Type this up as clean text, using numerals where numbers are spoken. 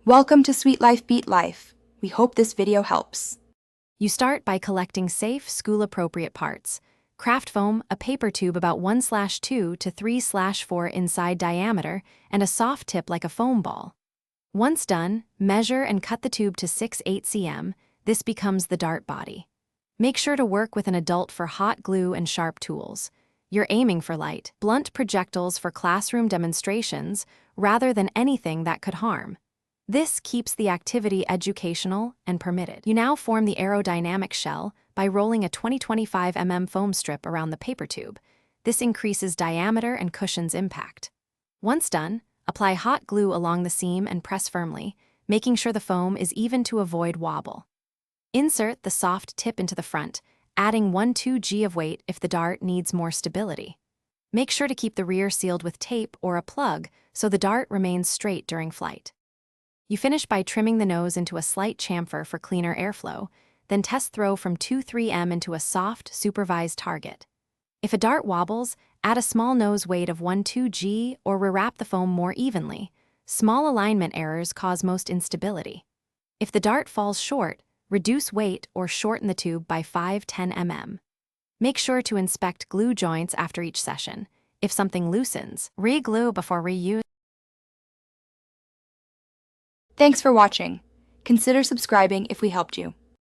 Welcome to Sweet Life Beat Life. We hope this video helps. You start by collecting safe, school-appropriate parts. Craft foam, a paper tube about 1/2 to 3/4 inside diameter, and a soft tip like a foam ball. Once done, measure and cut the tube to 6/8 cm. This becomes the dart body. Make sure to work with an adult for hot glue and sharp tools. You're aiming for light, blunt projectiles for classroom demonstrations rather than anything that could harm. This keeps the activity educational and permitted. You now form the aerodynamic shell by rolling a 20-25 mm foam strip around the paper tube. This increases diameter and cushions impact. Once done, apply hot glue along the seam and press firmly, making sure the foam is even to avoid wobble. Insert the soft tip into the front, adding 1-2 g of weight if the dart needs more stability. Make sure to keep the rear sealed with tape or a plug so the dart remains straight during flight. You finish by trimming the nose into a slight chamfer for cleaner airflow, then test throw from 2-3 m into a soft, supervised target. If a dart wobbles, add a small nose weight of 1-2 g or rewrap the foam more evenly. Small alignment errors cause most instability. If the dart falls short, reduce weight or shorten the tube by 5-10 mm. Make sure to inspect glue joints after each session. If something loosens, re-glue before reuse. Thanks for watching. Consider subscribing if we helped you.